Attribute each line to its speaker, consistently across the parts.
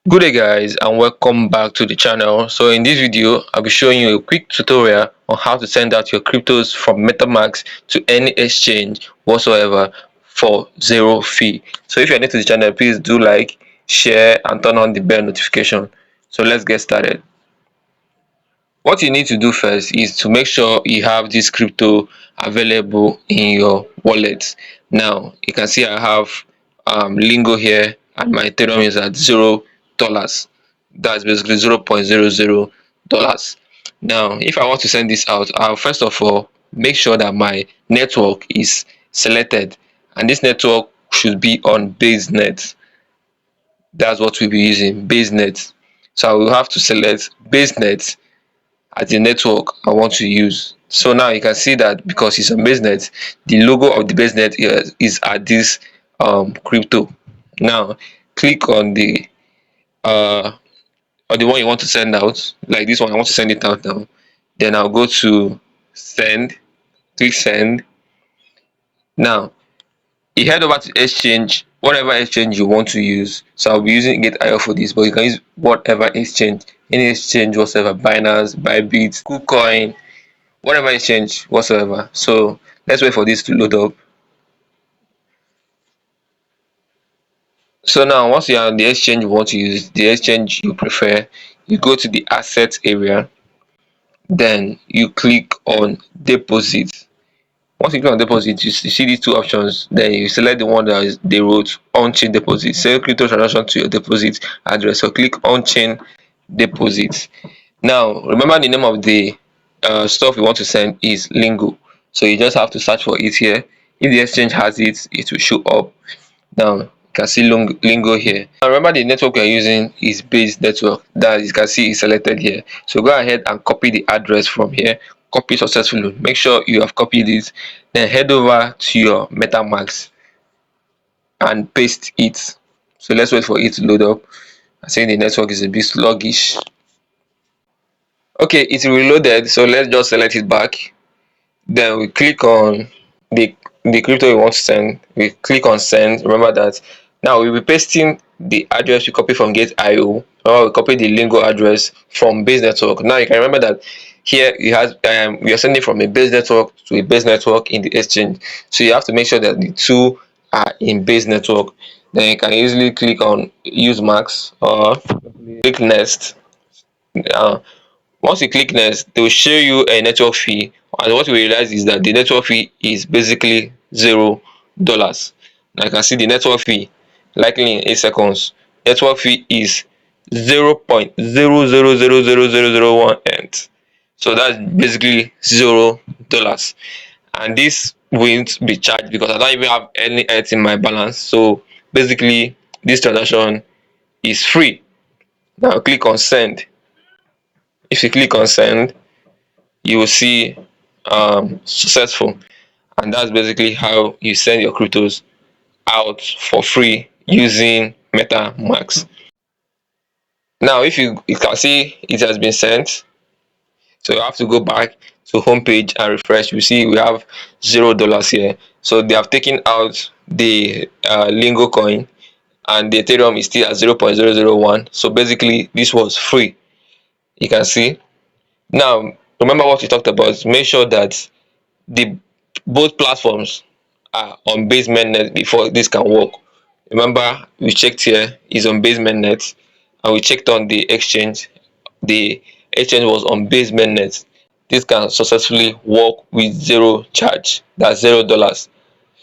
Speaker 1: Good day guys, and welcome back to the channel. So in this video I'll be showing you a quick tutorial on how to send out your cryptos from MetaMask to any exchange whatsoever for zero fee. So if you're new to the channel, please do like, share and turn on the bell notification. So let's get started. What you need to do first is to make sure you have this crypto available in your wallet. Now you can see I have Lingo here, and my Ethereum is at $0. That's basically $0.00. Now if I want to send this out, I'll first of all make sure that my network is selected, and this network should be on basenet. That's what we'll be using, basenet. So I will have to select basenet as the network I want to use. So now you can see that because it's a basenet, the logo of the basenet is at this crypto. Now click uh on the one you want to send out, like this one. I want to send it out now. Then I'll go to send, click send. Now you head over to exchange, whatever exchange you want to use. So I'll be using GetIO for this, but you can use whatever exchange, any exchange whatsoever, Binance, Bybit, KuCoin, whatever exchange whatsoever. So let's wait for this to load up. So now once you are on the exchange you want to use, the exchange you prefer, you go to the assets area, then you click on deposit. Once you click on deposit, you see these two options. Then you select the one that is they wrote on chain deposit, send crypto transaction to your deposit address. So click on chain deposit. Now remember the name of the stuff you want to send is Lingo, so you just have to search for it here. If the exchange has it, it will show up. Now you can see Lingo here. Now remember the network we are using is base network, that you can see is selected here. So go ahead and copy the address from here. Copy successfully, make sure you have copied it, then head over to your MetaMask and paste it. So let's wait for it to load up. I think the network is a bit sluggish. Okay, it's reloaded, so let's just select it back. Then we click on the crypto we want to send. We click on send. Remember that now we'll be pasting the address we copy from GetIO, or we copy the Lingo address from base network. Now you can remember that here we are sending from a base network to a base network in the exchange, so you have to make sure that the two are in base network. Then you can easily click on use max or click next. uh, Once you click next, they will show you a network fee, and what you realize is that the network fee is basically $0. Now you can see the network fee, likely in 8 seconds. Network fee is 0.000001 ETH. So that's basically $0. And this won't be charged because I don't even have any ETH in my balance. So basically this transaction is free. Now click on send. If you click on send, you will see successful, and that's basically how you send your cryptos out for free using MetaMask. Now if you can see it has been sent, so you have to go back to home page and refresh. You see we have $0 here, so they have taken out the Lingo coin, and the Ethereum is still at 0.001. So basically this was free. You can see. Now remember what we talked about. Make sure that the both platforms are on base mainnet before this can work. Remember we checked here is on base mainnet, and we checked on the exchange. The exchange was on base mainnet. This can successfully work with zero charge, that's $0.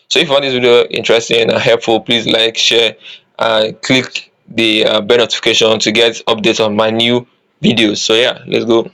Speaker 1: So if you find this video interesting and helpful, please like, share and click the bell notification to get updates on my new videos. So yeah, let's go.